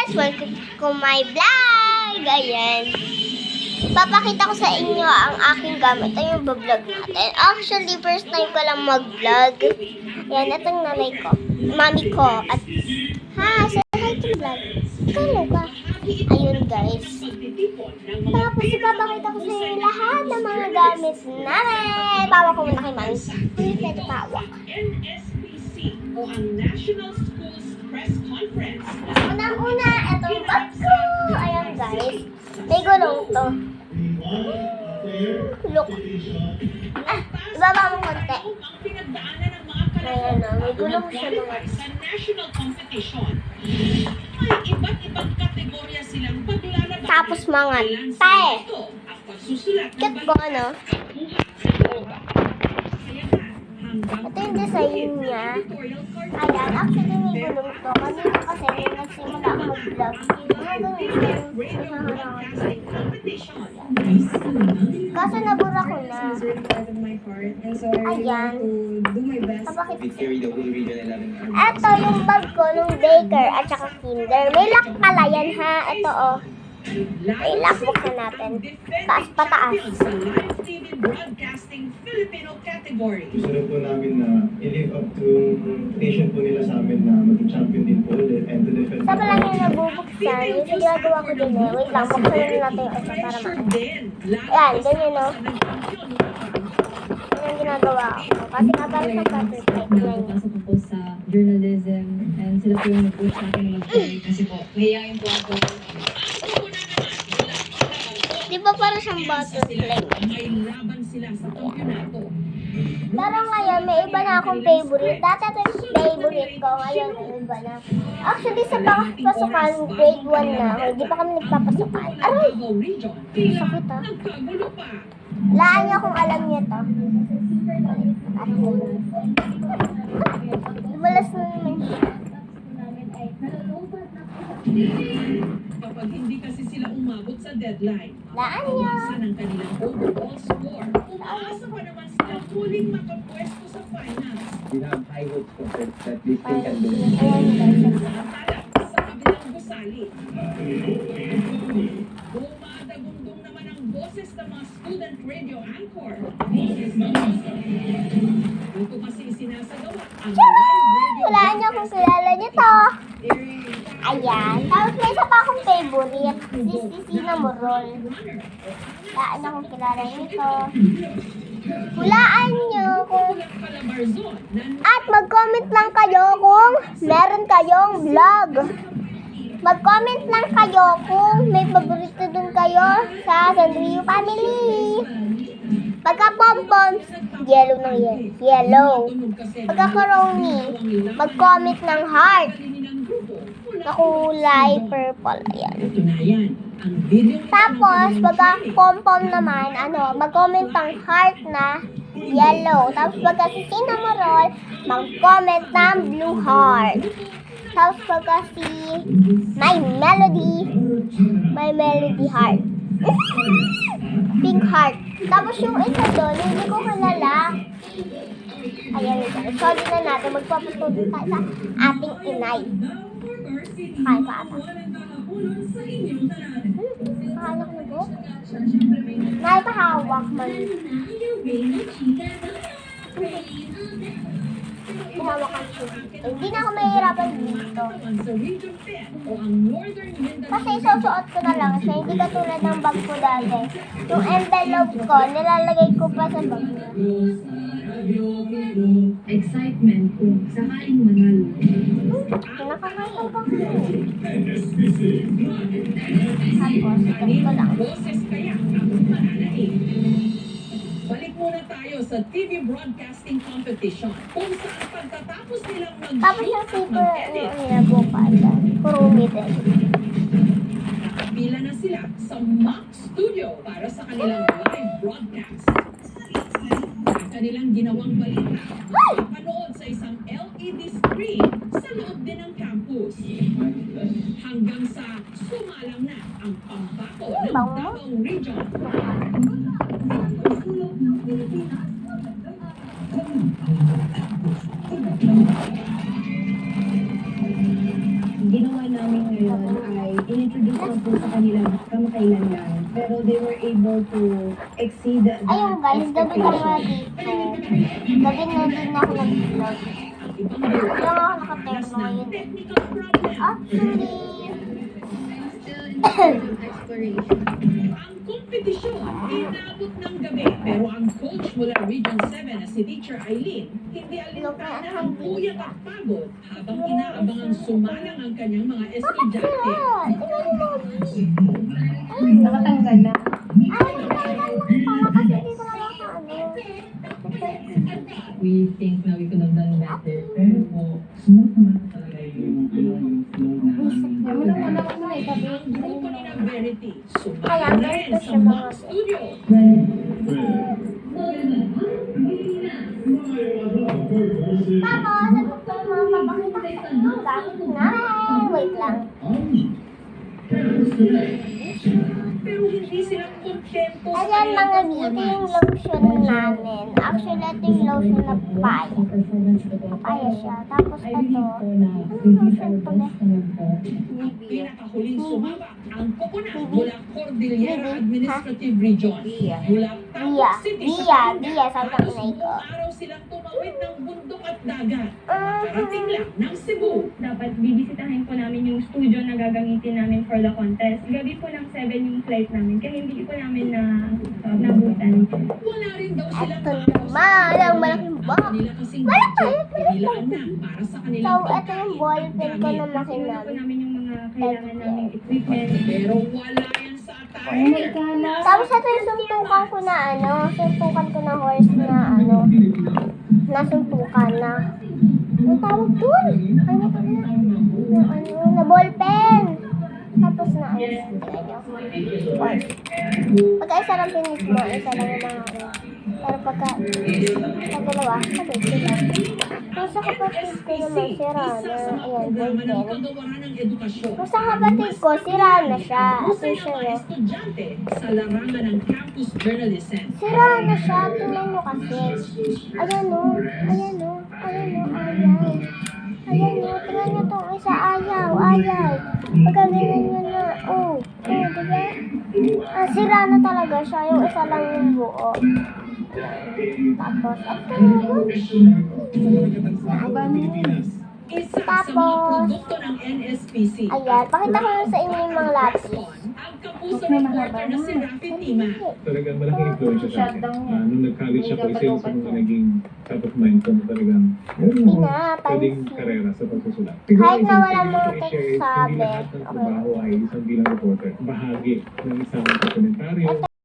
guys! Welcome to my vlog! Ayan. Papakita ko sa inyo ang aking gamit. Ito yung vlog natin. Actually, first time ko lang mag-vlog. Ayan, itong nanay ko. Mami ko. At, say hi to vlog. Hello ka. Ayun guys. Tapos, ipapakita ko sa inyo lahat ng mga gamit namin. Pawa ko muna kay mami. Hindi pwede pawak. O ang National Schools Press Conference. Unang-una, ito yung bag ko. Ayan guys. May gulong to. Look. Ibaba mo konti. Ayan na, may gulong siya mga. Sa national competition, may iba't ibang kategorya silang paglalaban. Tapos mga tae. Ang pagsusulat ng Cute ko ano. Ito yung design niya. Ayan, actually may gulong to. Kanina kasi nung nagsimula ako mag-vlog. Kaso nabura ko na. Ayan. Ito yung bag ko nung daycare at saka kinder. May lock pala yan ha. Ito oh. May lock, buksan natin. Taas pataas. Gusto rin po namin na i-live up to invitation po nila sa amin na maging champion din po ulit and to defend. Sa pala niya nabubuksan, yung ginagawa ko din eh. Wait lang, buksan natin yung isa para makita. Ayan, ganyan no. Yan yung ginagawa ko. Kasi nga parang sa butterfly. Ganyan. Pasok po sa journalism and sila po yung nag-push sa akin mag-study kasi po mahihayin po ako. Di ba parang siyang butterfly? May laban sila sa kampyonato. Pero ngayon, may iba na akong favorite. Dati ito yung favorite ko. Ngayon, iba na. Actually, sa pasukan, grade 1 na ako. Hindi pa kami nagpapasukan. Aray! Davao Region. Sakit ah. Nagkagulo pa. Laan niyo kung alam niyo to. At Dumalas na naman siya. Kapag hindi kasi sila umabot sa deadline, Laan niyo. mabawasan ang kanilang overall score. Umaasa pa naman sila huling makapwesto sa finals. We have high hopes for that this thing can do. Ayan guys. Samantala, sa kabilang gusali, dumadagundong naman ang boses ng mga student radio anchor. Dito kasi isinasagawa ang live radio. Walaan niyo kung kilala niyo to. Ayan. Tapos may isa pa akong favorite. Si Sina Morol. Walaan niyo kung kilala niyo to. Hulaan niyo kung... At mag-comment lang kayo kung meron kayong vlog. Mag-comment lang kayo kung may paborito dun kayo sa Sandrio Family. Pagka pompoms, yellow na yan. Yellow. Pagka coroni, mag-comment ng heart na kulay purple. Ayan. Tapos, pagka pom-pom naman, mag-comment ng heart na yellow. Tapos, pagka si Cinnamoroll, mag-comment ng blue heart. Tapos, pagka si My Melody heart. Pink heart. Tapos, yung isa doon, hindi ko kilala. Ayan, solid na natin. Magpapatuloy tayo sa ating inay. Kaya pa ata. Nakahanap na po. Nakapahawak man. Hawakan siya. Hindi na ako mahihirapan dito. Kasi isusuot ko na lang siya. Hindi katulad ng bag ko dati. Yung envelope ko, nilalagay ko pa sa bag niya. Excitement kung sakaling manalo. Nakakatawa ko. Tapos, ito ko lang. Boses kaya ang mananaig. Balik muna tayo sa TV Broadcasting Competition kung saan pagkatapos nilang Tapos yung paper, bukas. Kurumi din. pila na sila sa mock studio para sa kanilang live broadcast. Ang kanilang ginawang balita, napanood sa isang LED screen sa loob din ng campus. Hanggang sa sumalang na ang pambako ng Davao Region. Ginawa namin ngayon in-introduce lang po sa kanila kamakailan lang. Pero they were able to exceed the Ayun guys, gabi ka nga expectations. dito. Gabi na din ako nag-vlog. Ibang Kaya nga ako plus nakaterno ng ngayon. technical problem. Actually, Still in the stage of exploration. Ang kompetisyon inabot ng gabi, pero ang coach mula Region 7 na si Teacher Eileen, hindi alintana ang puyat at pagod habang inaabangang sumalang ang kanyang mga estudyante. Nakatanggal na. We think na we could have done better. Pero po, smooth naman talaga yung flow namin. Grupo ni na Verity, Kaya sumalang na rin ganito sa siya mock mga studio. tapos, ito po yung mga papakita ko ng gamit namin. Wait lang. Pero hindi sila kontento sa Ayan mga kanilang dito yung performance. lotion namin. Actually, ito yung lotion na papaya. Papaya siya. Tapos I ito, believe po na ano we did lotion our to best naman po. Pinakahuling sumama ang koponan mula Cordillera Administrative Region. Mula Tacloban City Bia, sa halos tatay ko. buong araw silang tumawid ng bundok at dagat. Makarating lang ng Cebu. Dapat bibisitahin po namin yung studio na gagamitin namin for the contest. Gabi po ng 7 yung flight namin, kaya hindi po namin nabutan. Wala rin daw silang Ito araw naman, ang malaking box. nila kasing budget, inilaan na para sa So, kanilang ito yung ballpen ko na Kasi wala po makinam. namin yung mga kailangan naming equipment. Pero wala yan sa attire. Tapos ito yung suntukan ko na suntukan ko na horse na nasuntukan na. Ano tawag dun? Ano pa na? Na ballpen. Tapos na pagka isa lang pinis mo, isa lang yung mga pero pagka sa dalawa, sabay sila. Kung sa kapatid ko naman, sira isa na. sa mga Ayan, programa ng ballpen. kagawaran ng edukasyon. Kung sa kapatid ko, sira na siya. Ito Husay ng siya, mga estudyante sa larangan ng campus journalism. sira na siya. Tingnan mo kasi. Ayan o. Ayan o. Ayan o. Ayaw. Ayan o. Tingnan nyo itong isa. Ayaw. Ayaw. Pagka ganyan nyo na. Oh. Oh, diba? Sira na talaga siya. Yung isa lang yung buo. Tapos, Isa sa mga produkto ng NSPC. ayan. Pakita ko lang sa inyo yung mga lapis. Ang kapuso reporter na si Rafi Tima. Talagang malaking influensya sa akin. Nung nag-college ako, isa yun sa mga naging top of mind ko na talagang pwedeng karera sa pagsusulat. Kahit na wala Siguro, mga i-share is, text sabi, Hindi lahat ng okay. trabaho ay isang bilang reporter. Bahagi ng isang dokumentaryo,